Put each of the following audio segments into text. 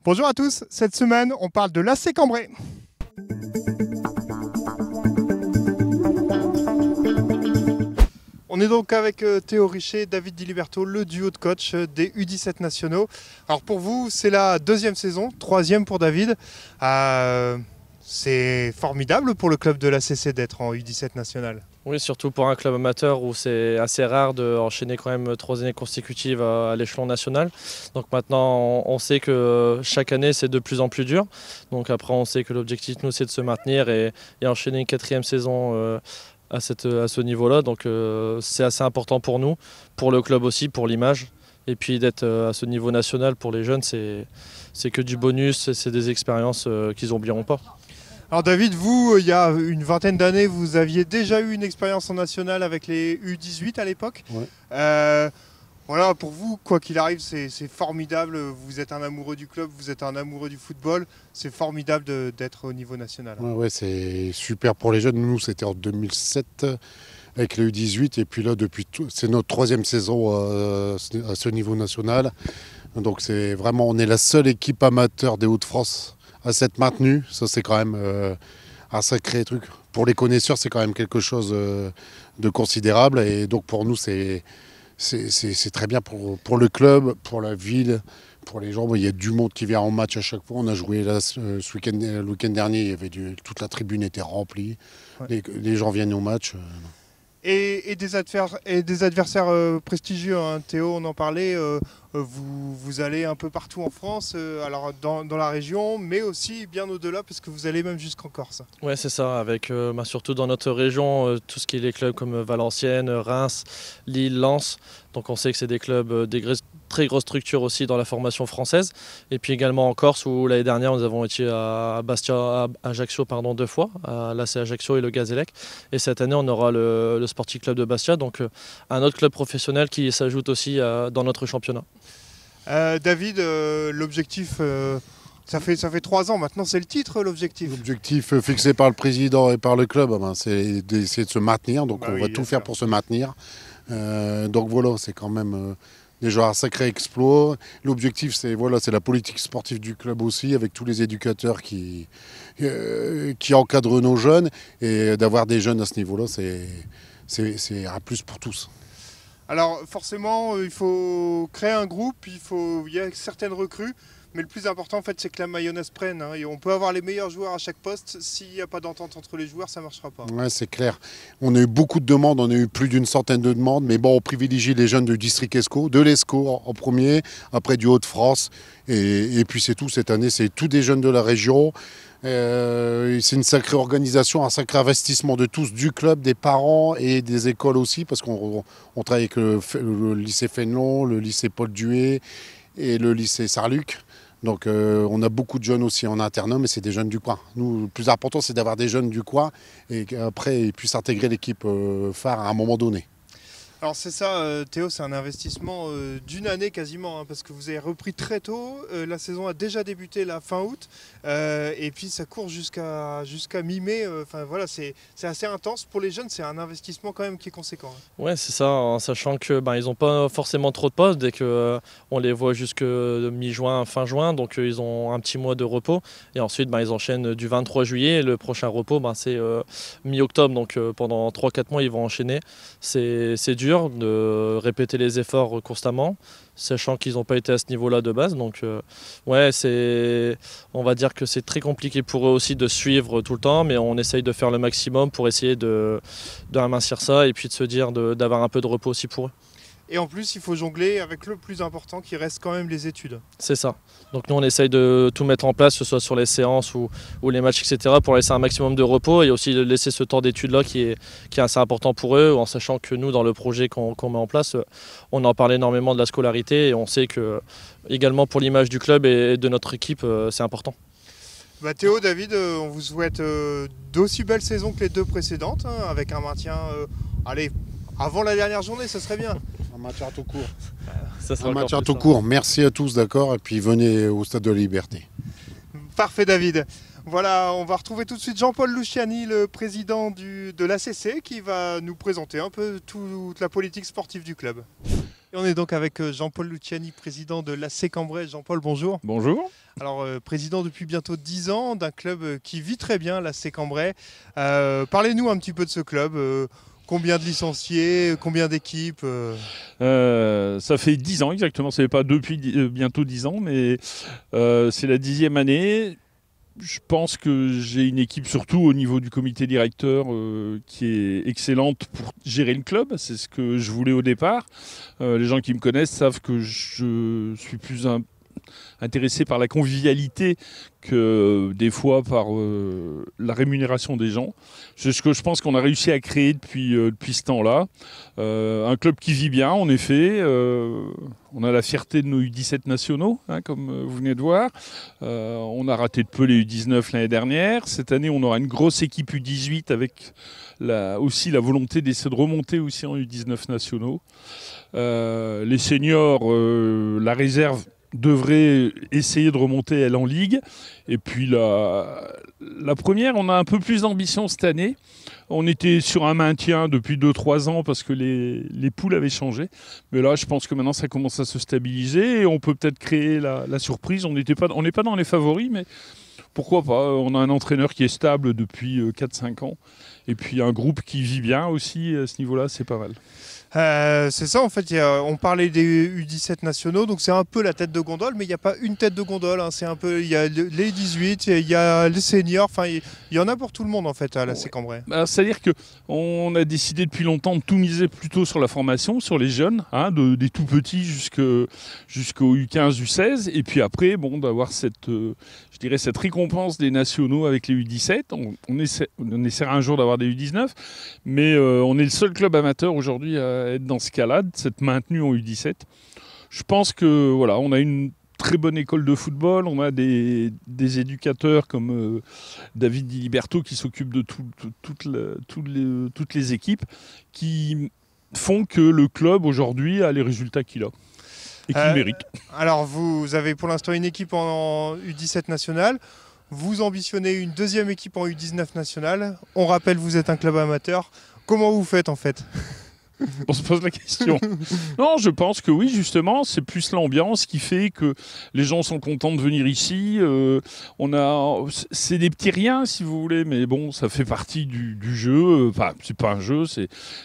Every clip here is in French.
Bonjour à tous, cette semaine on parle de l'AC Cambrai. On est donc avec Théo Richet, David Diliberto, le duo de coach des U17 nationaux. Alors pour vous, c'est la deuxième saison, troisième pour David. C'est formidable pour le club de l'ACC d'être en U17 national. Oui, surtout pour un club amateur où c'est assez rare d'enchaîner quand même 3 années consécutives à l'échelon national. Donc maintenant, on sait que chaque année, c'est de plus en plus dur. Donc après, on sait que l'objectif, nous, c'est de se maintenir et enchaîner une 4e saison à ce niveau-là. Donc c'est assez important pour nous, pour le club aussi, pour l'image. Et puis d'être à ce niveau national pour les jeunes, c'est que du bonus, c'est des expériences qu'ils n'oublieront pas. Alors David, vous, il y a une vingtaine d'années, vous aviez déjà eu une expérience en national avec les U18 à l'époque. Ouais. Voilà, pour vous, quoi qu'il arrive, c'est formidable. Vous êtes un amoureux du club, vous êtes un amoureux du football. C'est formidable d'être au niveau national. Ouais, c'est super pour les jeunes. Nous, c'était en 2007 avec les U18. Et puis là, c'est notre 3e saison à ce niveau national. Donc c'est vraiment, on est la seule équipe amateur des Hauts-de-France à s'être maintenue. Ça, c'est quand même un sacré truc. Pour les connaisseurs, c'est quand même quelque chose de considérable. Et donc pour nous, c'est très bien pour le club, pour la ville, pour les gens. Il y a du monde qui vient en match à chaque fois. On a joué là, le week-end dernier, il y avait toute la tribune était remplie. Ouais. Les gens viennent au match. Et des adversaires prestigieux, hein. Théo, on en parlait, vous allez un peu partout en France, alors dans la région, mais aussi bien au-delà, parce que vous allez même jusqu'en Corse. Oui, c'est ça, avec surtout dans notre région, tout ce qui est les clubs comme Valenciennes, Reims, Lille, Lens. Donc on sait que c'est des clubs, très grosses structures aussi dans la formation française. Et puis également en Corse, où l'année dernière, nous avons été à Ajaccio 2 fois, à l'AC Ajaccio et le Gazélec. Et cette année, on aura le Sporting Club de Bastia, donc un autre club professionnel qui s'ajoute aussi dans notre championnat. David, l'objectif, ça fait 3 ans maintenant, c'est le titre, l'objectif. L'objectif fixé par le président et par le club, c'est d'essayer de se maintenir. Donc on va tout faire pour se maintenir. Donc voilà, c'est quand même déjà un sacré exploit. L'objectif, c'est la politique sportive du club aussi, avec tous les éducateurs qui encadrent nos jeunes. Et d'avoir des jeunes à ce niveau-là, c'est un plus pour tous. Alors forcément, il faut créer un groupe, il y a certaines recrues, mais le plus important en fait, c'est que la mayonnaise prenne. Et on peut avoir les meilleurs joueurs à chaque poste, s'il n'y a pas d'entente entre les joueurs, ça ne marchera pas. Ouais, c'est clair. On a eu beaucoup de demandes, on a eu plus d'une centaine de demandes, mais bon, on privilégie les jeunes du district Escaut, de l'Escaut en premier, après du Hauts-de-France, et puis c'est tout cette année, c'est tous des jeunes de la région. C'est une sacrée organisation, un sacré investissement de tous, du club, des parents et des écoles aussi, parce qu'on travaille avec le lycée Fénelon, le lycée Paul Duet et le lycée Sarluc. Donc on a beaucoup de jeunes aussi en internat, mais c'est des jeunes du coin. Nous, le plus important, c'est d'avoir des jeunes du coin et qu'après, ils puissent intégrer l'équipe phare à un moment donné. Alors c'est ça, Théo, c'est un investissement d'une année quasiment, hein, parce que vous avez repris très tôt, la saison a déjà débuté la fin août, et puis ça court jusqu'à mi-mai, voilà, c'est assez intense. Pour les jeunes, c'est un investissement quand même qui est conséquent. Hein. Ouais, c'est ça, en sachant que ils n'ont pas forcément trop de postes, dès qu'on les voit jusque mi-juin, fin juin, donc ils ont un petit mois de repos, et ensuite ils enchaînent du 23 juillet, et le prochain repos c'est mi-octobre, donc pendant 3-4 mois ils vont enchaîner. C'est dur de répéter les efforts constamment, sachant qu'ils n'ont pas été à ce niveau-là de base. Donc on va dire que c'est très compliqué pour eux aussi de suivre tout le temps, mais on essaye de faire le maximum pour essayer de amincir ça et puis de se dire d'avoir un peu de repos aussi pour eux. Et en plus, il faut jongler avec le plus important qui reste quand même les études. C'est ça. Donc nous, on essaye de tout mettre en place, que ce soit sur les séances ou les matchs, etc., pour laisser un maximum de repos et aussi de laisser ce temps d'études-là qui est assez important pour eux, en sachant que nous, dans le projet qu'on met en place, on en parle énormément de la scolarité et on sait que, également pour l'image du club et de notre équipe, c'est important. Théo, David, on vous souhaite d'aussi belles saisons que les 2 précédentes, hein, avec un maintien, avant la dernière journée, ça serait bien. Un maintien tout court. Un maintien tout court. Merci à tous, d'accord, et puis venez au Stade de la Liberté. Parfait, David. Voilà, on va retrouver tout de suite Jean-Paul Luciani, le président de l'ACC, qui va nous présenter un peu toute la politique sportive du club. Et on est donc avec Jean-Paul Luciani, président de l'AC Cambrai. Jean-Paul, bonjour. Bonjour. Alors, président depuis bientôt 10 ans d'un club qui vit très bien, l'AC Cambrai. Parlez-nous un petit peu de ce club. Combien de licenciés, combien d'équipes Ça fait 10 ans exactement, ce n'est pas depuis bientôt 10 ans, mais c'est la 10e année. Je pense que j'ai une équipe, surtout au niveau du comité directeur, qui est excellente pour gérer le club. C'est ce que je voulais au départ. Les gens qui me connaissent savent que je suis plus intéressé par la convivialité que des fois par la rémunération des gens. C'est ce que je pense qu'on a réussi à créer depuis ce temps-là. Un club qui vit bien, en effet. On a la fierté de nos U17 nationaux, comme vous venez de voir. On a raté de peu les U19 l'année dernière. Cette année, on aura une grosse équipe U18 avec aussi la volonté d'essayer de remonter aussi en U19 nationaux. Les seniors, la réserve devrait essayer de remonter, elle, en Ligue. Et puis la première, on a un peu plus d'ambition cette année. On était sur un maintien depuis 2-3 ans parce que les poules avaient changé. Mais là, je pense que maintenant, ça commence à se stabiliser et on peut peut-être créer la surprise. On n'est pas dans les favoris, mais pourquoi pas. On a un entraîneur qui est stable depuis 4-5 ans. Et puis un groupe qui vit bien aussi à ce niveau-là, c'est pas mal. C'est ça, en fait, on parlait des U17 nationaux, donc c'est un peu la tête de gondole, mais il n'y a pas une tête de gondole, c'est un peu, il y a les 18, il y a les seniors, enfin il y en a pour tout le monde en fait à l'AC Cambrai. C'est-à-dire qu'on a décidé depuis longtemps de tout miser plutôt sur la formation, sur les jeunes, des tout petits jusqu'au U15, U16, et puis après, d'avoir cette récompense des nationaux avec les U17. On essaiera un jour d'avoir des U19, mais on est le seul club amateur aujourd'hui à être dans ce cas-là, cette maintenue en U17. Je pense que voilà, on a une très bonne école de football, on a des éducateurs comme David Di Liberto qui s'occupe de toutes les équipes qui font que le club aujourd'hui a les résultats qu'il a et qu'il mérite. Alors vous avez pour l'instant une équipe en U17 nationale. Vous ambitionnez une deuxième équipe en U19 nationale. On rappelle, vous êtes un club amateur. Comment vous faites en fait ? On se pose la question. Non, je pense que oui, justement, c'est plus l'ambiance qui fait que les gens sont contents de venir ici. C'est des petits riens, si vous voulez, mais bon, ça fait partie du jeu. Enfin, c'est pas un jeu,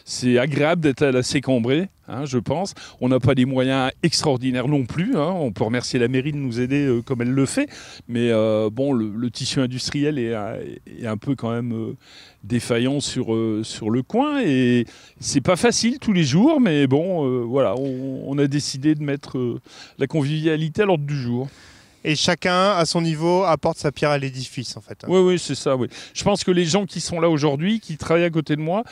c'est agréable d'être à l'AC Cambrai. Je pense. On n'a pas des moyens extraordinaires non plus. On peut remercier la mairie de nous aider comme elle le fait. Mais le tissu industriel est un peu quand même défaillant sur le coin. Et c'est pas facile tous les jours. Mais voilà, on a décidé de mettre la convivialité à l'ordre du jour. Et chacun, à son niveau, apporte sa pierre à l'édifice, en fait. Oui, c'est ça, oui. Je pense que les gens qui sont là aujourd'hui, qui travaillent à côté de moi,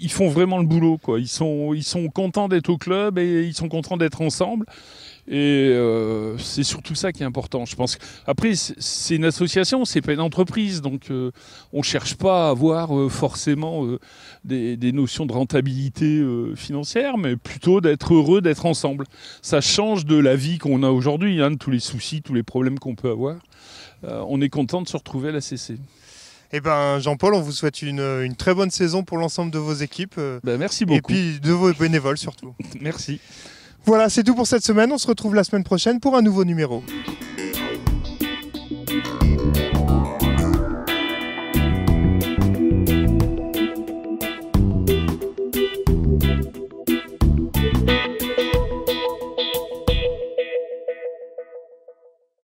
ils font vraiment le boulot, quoi. Ils sont contents d'être au club et ils sont contents d'être ensemble. Et c'est surtout ça qui est important. Je pense qu'après, c'est une association, c'est pas une entreprise. Donc, on ne cherche pas à avoir forcément des notions de rentabilité financière, mais plutôt d'être heureux d'être ensemble. Ça change de la vie qu'on a aujourd'hui, de tous les soucis, tous les problèmes qu'on peut avoir. On est content de se retrouver à la CC. Eh ben, Jean-Paul, on vous souhaite une très bonne saison pour l'ensemble de vos équipes. Merci beaucoup. Et puis de vos bénévoles surtout. Merci. Voilà, c'est tout pour cette semaine. On se retrouve la semaine prochaine pour un nouveau numéro.